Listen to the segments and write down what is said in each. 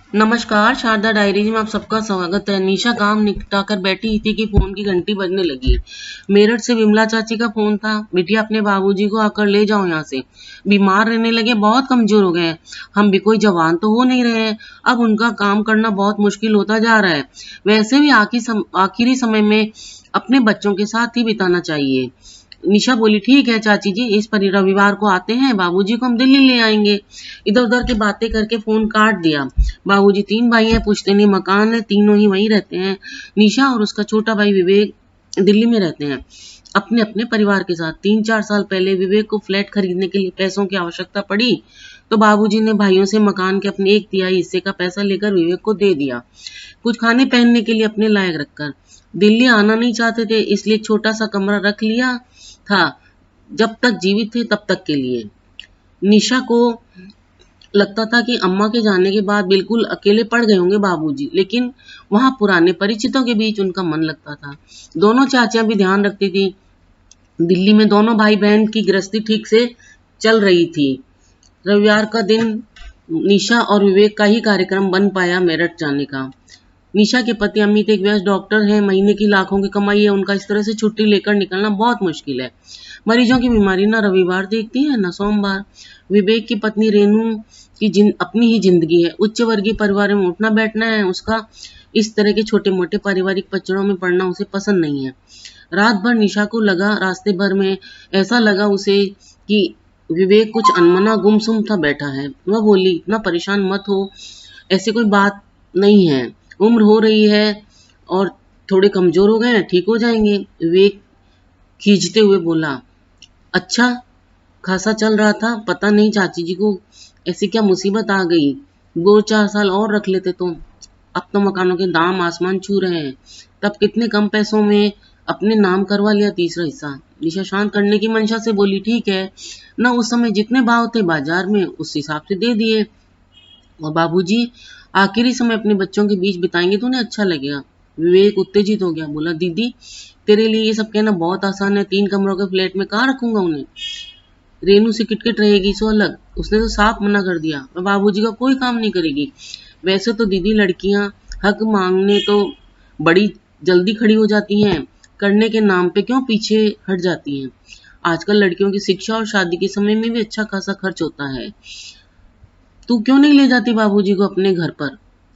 नमस्कार, शारदा डायरीज में आप सबका स्वागत है। निशा काम निपटाकर बैठी थी कि फोन की घंटी बजने लगी। मेरठ से विमला चाची का फोन था। बिटिया, अपने बाबूजी को आकर ले जाओ यहाँ से। बीमार रहने लगे, बहुत कमजोर हो गए हैं। हम भी कोई जवान तो हो नहीं रहे हैं। अब उनका काम करना बहुत मुश्किल होता जा रहा है। वैसे भी आखिरी समय में अपने बच्चों के साथ ही बिताना चाहिए। निशा बोली, ठीक है चाची जी, इस पर रविवार को आते हैं, बाबूजी को हम दिल्ली ले आएंगे। इधर उधर की बातें करके फोन काट दिया। बाबूजी 3 भाई हैं, पुश्तैनी मकान है, तीनों ही वहीं रहते हैं। निशा और उसका छोटा भाई विवेक दिल्ली में रहते हैं, अपने अपने परिवार के साथ। 3-4 साल पहले विवेक को फ्लैट खरीदने के लिए पैसों की आवश्यकता पड़ी, तो बाबूजी ने भाइयों से मकान के अपने 1/3 हिस्से का पैसा लेकर विवेक को दे दिया, कुछ खाने पहनने के लिए अपने लायक रखकर। दिल्ली आना नहीं चाहते थे, इसलिए एक छोटा सा कमरा रख लिया था, जब तक जीवित थे तब तक के लिए। निशा को लगता था कि अम्मा के जाने के बाद बिल्कुल अकेले पड़ गए होंगे बाबूजी, लेकिन वहां पुराने परिचितों के बीच उनका मन लगता था। दोनों चाचियां भी ध्यान रखती थी। दिल्ली में दोनों भाई बहन की गृहस्थी ठीक से चल रही थी। रविवार का दिन निशा और विवेक का ही कार्यक्रम बन पाया मेरठ जाने का। निशा के पति अमित एक व्यस्त डॉक्टर हैं, महीने की लाखों की कमाई है, उनका इस तरह से छुट्टी लेकर निकलना बहुत मुश्किल है। मरीजों की बीमारी ना रविवार देखती है ना सोमवार। विवेक की पत्नी रेनू की अपनी ही जिंदगी है, उच्च वर्गीय परिवार में उठना बैठना है उसका। इस तरह के छोटे मोटे पारिवारिक पचड़ों में पड़ना उसे पसंद नहीं है। रात भर निशा को लगा, रास्ते भर में ऐसा लगा उसे कि विवेक कुछ अनमना गुमसुम था बैठा है। वह बोली, इतना परेशान मत हो, ऐसी कोई बात नहीं है, उम्र हो रही है और थोड़े कमजोर हो गए हैं, ठीक हो जाएंगे। विवेक खींचते हुए बोला, अच्छा खासा चल रहा था, पता नहीं चाची जी को ऐसी क्या मुसीबत आ गई। 2-4 साल और रख लेते तो। अब तो मकानों के दाम आसमान छू रहे हैं, तब कितने कम पैसों में अपने नाम करवा लिया तीसरा हिस्सा। निशा शांत करने की मंशा से बोली, ठीक है ना, उस समय जितने भाव थे बाजार में उस हिसाब से दे दिए। और बाबूजी आखिरी समय अपने बच्चों के बीच बिताएंगे तो उन्हें अच्छा लगेगा। विवेक उत्तेजित हो गया, बोला, दीदी तेरे लिए ये सब कहना बहुत आसान है, 3 कमरों के फ्लैट में कहाँ रखूंगा उन्हें। रेनू से किटकिट रहेगी सो अलग, उसने तो साफ मना कर दिया, और बाबूजी का कोई काम नहीं करेगी। वैसे तो दीदी लड़कियां हक मांगने तो बड़ी जल्दी खड़ी हो जाती हैं, करने के नाम पे क्यों पीछे हट जाती हैं। आजकल लड़कियों की शिक्षा और शादी के समय में भी अच्छा खासा खर्च होता है। तू क्यों नहीं ले जाती बाबूजी को अपने घर पर,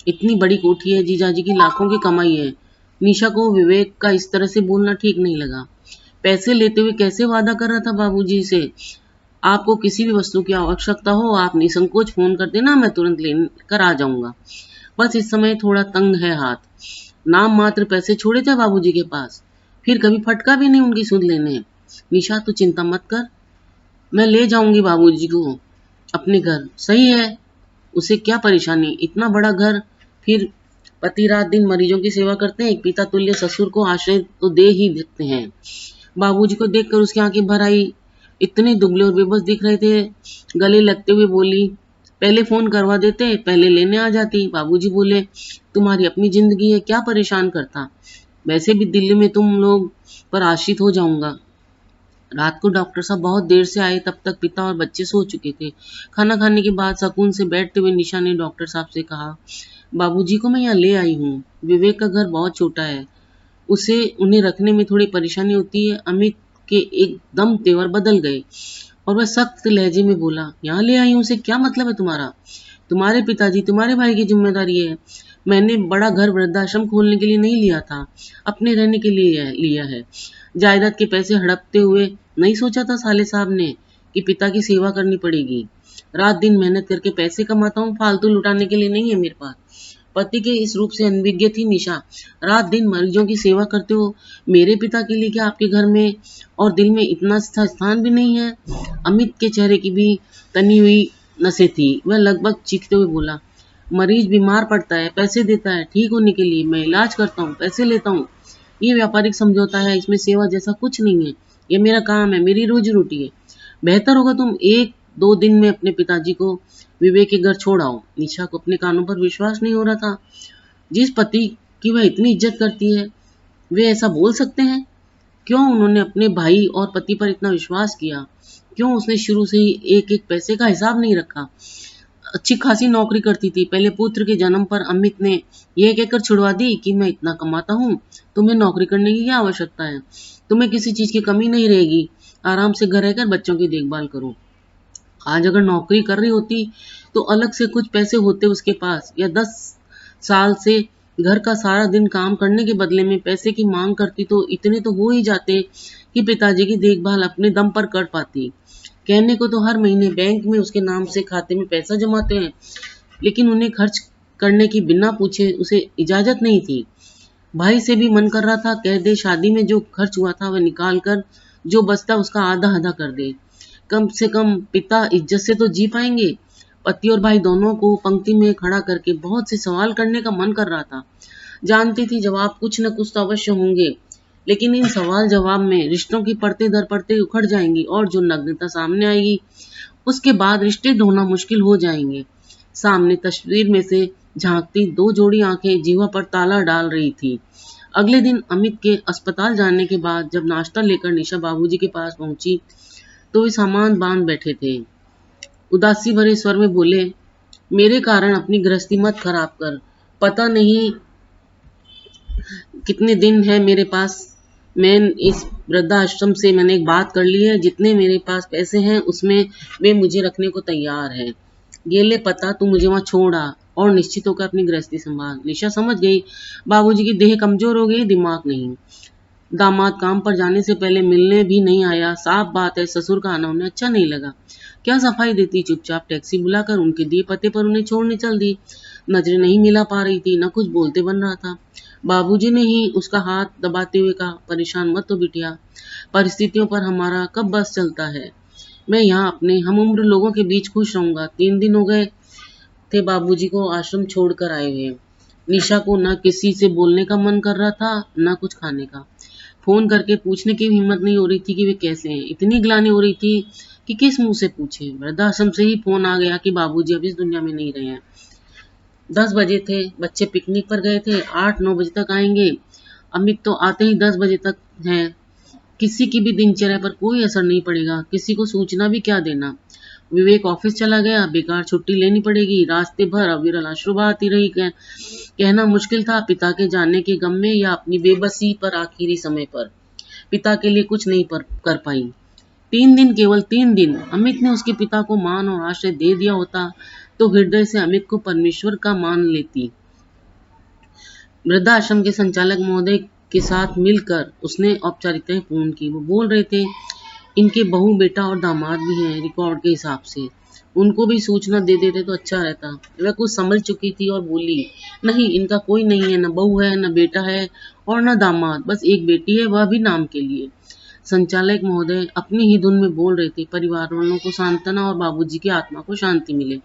इतनी बड़ी कोठी है, जीजाजी की लाखों की कमाई है। निशा को विवेक का इस तरह से बोलना ठीक नहीं लगा। पैसे लेते हुए कैसे वादा कर रहा था बाबूजी से, आपको किसी भी वस्तु की आवश्यकता हो आप निसंकोच फोन कर देना, मैं तुरंत लेकर आ जाऊंगा। बस इस समय थोड़ा तंग है हाथ। नाम मात्र पैसे छोड़े थे बाबूजी के पास, फिर कभी फटका भी नहीं उनकी सुध लेने। निशा तू चिंता मत कर, मैं ले जाऊंगी बाबूजी को अपने घर। सही है, उसे क्या परेशानी, इतना बड़ा घर। फिर पति रात दिन मरीजों की सेवा करते हैं, एक पिता तुल्य ससुर को आश्रय तो दे ही देते हैं। बाबूजी को देखकर उसकी आंखें भर आई, इतने दुबले और बेबस दिख रहे थे। गले लगते हुए बोली, पहले फोन करवा देते, पहले लेने आ जाती। बाबूजी बोले, तुम्हारी अपनी जिंदगी है, क्या परेशान करता, वैसे भी दिल्ली में तुम लोग पर आश्रित हो जाऊंगा। रात को डॉक्टर साहब बहुत देर से आए, तब तक पिता और बच्चे सो चुके थे। खाना खाने के बाद सुकून से बैठते हुए निशा ने डॉक्टर साहब से कहा, बाबूजी को मैं यहाँ ले आई हूँ। विवेक का घर बहुत छोटा है, उसे उन्हें रखने में थोड़ी परेशानी होती है। अमित के एकदम तेवर बदल गए और वह सख्त लहजे में बोला, यहाँ ले आई हूँ उसे क्या मतलब है तुम्हारा, तुम्हारे पिताजी तुम्हारे भाई की जिम्मेदारी है। मैंने बड़ा घर वृद्धाश्रम खोलने के लिए नहीं लिया था, अपने रहने के लिए लिया है। जायदाद के पैसे हड़पते हुए नहीं सोचा था साले साहब ने कि पिता की सेवा करनी पड़ेगी। रात दिन मेहनत करके पैसे कमाता हूँ, फालतू लुटाने के लिए नहीं है मेरे पास। पति के इस रूप से अनभिज्ञ थी निशा। रात दिन मरीजों की सेवा करते हो, मेरे पिता के लिए क्या आपके घर में और दिल में इतना स्थान भी नहीं है। अमित के चेहरे की भी तनी हुई नसें थी। वह लगभग चीखते हुए बोला, मरीज बीमार पड़ता है, पैसे देता है ठीक होने के लिए, मैं इलाज करता हूँ, पैसे लेता हूँ। ये व्यापारिक समझौता है, इसमें सेवा जैसा कुछ नहीं है। ये मेरा काम है, मेरी रोजी रोटी है। बेहतर होगा तुम 1-2 दिन में अपने पिताजी को विवेक के घर छोड़ आओ। निशा को अपने कानों पर विश्वास नहीं हो रहा था। जिस पति की वह इतनी इज्जत करती है, वे ऐसा बोल सकते हैं। क्यों उन्होंने अपने भाई और पति पर इतना विश्वास किया, क्यों उसने शुरू से ही एक एक पैसे का हिसाब नहीं रखा। अच्छी खासी नौकरी करती थी। पहले पुत्र के जन्म पर अमित ने यह कहकर छुड़वा दी कि मैं इतना कमाता हूँ, तुम्हें नौकरी करने की क्या आवश्यकता है, तुम्हें किसी चीज की कमी नहीं रहेगी, आराम से घर रहकर बच्चों की देखभाल करो। आज अगर नौकरी कर रही होती तो अलग से कुछ पैसे होते उसके पास, या 10 साल से घर का सारा दिन काम करने के बदले में पैसे की मांग करती तो इतने तो हो ही जाते कि पिताजी की देखभाल अपने दम पर कर पाती। कहने को तो हर महीने बैंक में उसके नाम से खाते में पैसा जमाते हैं, लेकिन उन्हें खर्च करने की बिना पूछे उसे इजाजत नहीं थी। भाई से भी मन कर रहा था कह दे शादी में जो खर्च हुआ था वह निकाल कर जो बचता उसका आधा आधा कर दे, कम से कम पिता इज्जत से तो जी पाएंगे। पति और भाई दोनों को पंक्ति में खड़ा करके बहुत से सवाल करने का मन कर रहा था। जानती थी जवाब कुछ न कुछ तो अवश्य होंगे, लेकिन इन सवाल जवाब में रिश्तों की परतें दर परतें उखड़ जाएंगी और जो नग्नता सामने आएगी उसके बाद रिश्ते ढूंढना मुश्किल हो जाएंगे। सामने तस्वीर में से झांकती 2 जोड़ी आंखें जीवा पर ताला डाल रही थी। अगले दिन अमित के अस्पताल जाने के बाद जब नाश्ता लेकर निशा बाबूजी के पास पहुंची तो वे सामान बांध बैठे थे। उदासी भरे स्वर में बोले, मेरे कारण अपनी गृहस्थी मत खराब कर, पता नहीं कितने दिन है मेरे पास। मैं इस वृद्धाश्रम से मैंने एक बात कर ली है, जितने मेरे पास पैसे हैं उसमें वे मुझे रखने को तैयार है। ये ले पता, तू मुझे वहां छोड़ आ और निश्चित होकर अपनी गृहस्थी संभाल। निशा समझ गई बाबूजी की देह कमजोर हो गई, दिमाग नहीं। दामाद काम पर जाने से पहले मिलने भी नहीं आया। साफ बात है ससुर का आना उन्हें अच्छा नहीं लगा। क्या सफाई देती, चुपचाप टैक्सी बुलाकर उनके दिए पते पर उन्हें छोड़ने चल दी। नजरें नहीं मिला पा रही थी, न कुछ बोलते बन रहा था। बाबूजी ने ही उसका हाथ दबाते हुए कहा, परेशान मत हो बिटिया, परिस्थितियों पर हमारा कब बस चलता है। मैं यहाँ अपने हम उम्र लोगों के बीच खुश रहूंगा। 3 दिन हो गए थे बाबूजी को आश्रम छोड़कर आए हुए। निशा को न किसी से बोलने का मन कर रहा था, न कुछ खाने का। फोन करके पूछने की हिम्मत नहीं हो रही थी कि वे कैसे हैं। इतनी ग्लानि हो रही थी कि किस मुंह से पूछे। वृद्धाश्रम से ही फोन आ गया कि बाबूजी अब इस दुनिया में नहीं रहे हैं। 10 बजे थे, बच्चे पिकनिक पर गए थे, 8-9 बजे तक आएंगे। अमित तो आते ही 10 बजे तक हैं। किसी की भी दिनचर्या पर कोई असर नहीं पड़ेगा, किसी को सूचना भी क्या देना। विवेक ऑफिस चला गया, बेकार छुट्टी लेनी पड़ेगी। रास्ते भर अविरल अश्रु बहाती रही। कहना मुश्किल था पिता के जाने के गम में या अपनी बेबसी पर आखिरी समय पर पिता के लिए कुछ नहीं कर पाई। 3 दिन, केवल 3 दिन अमित ने उसके पिता को मान और आश्रय दे दिया होता तो हृदय से अमित को परमेश्वर का मान लेती। वृद्धाश्रम के संचालक महोदय के साथ मिलकर उसने औपचारिकताएं पूर्ण की। वो बोल रहे थे, इनके बहू बेटा और दामाद भी हैं रिकॉर्ड के हिसाब से, उनको भी सूचना दे देते तो अच्छा रहता। वह कुछ समझ चुकी थी और बोली, नहीं इनका कोई नहीं है, न बहू है, न बेटा है और न दामाद, बस एक बेटी है, वह भी नाम के लिए। संचालक महोदय अपनी ही धुन में बोल रहे थे, परिवार वालों को सांत्वना और बाबूजी की आत्मा को शांति मिले।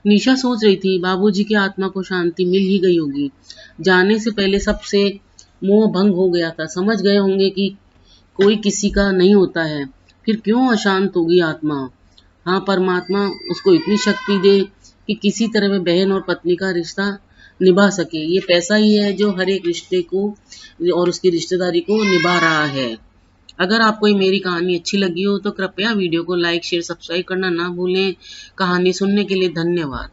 निशा सोच रही थी बाबूजी की आत्मा को शांति मिल ही गई होगी। जाने से पहले सबसे मोह भंग हो गया था। समझ गए होंगे कि कोई किसी का नहीं होता है, फिर क्यों अशांत होगी आत्मा। हाँ, परमात्मा उसको इतनी शक्ति दे कि किसी तरह वह बहन और पत्नी का रिश्ता निभा सके। ये पैसा ही है जो हर एक रिश्ते को और उसकी रिश्तेदारी को निभा रहा है। अगर आपको ये मेरी कहानी अच्छी लगी हो तो कृपया वीडियो को लाइक शेयर सब्सक्राइब करना ना भूलें। कहानी सुनने के लिए धन्यवाद।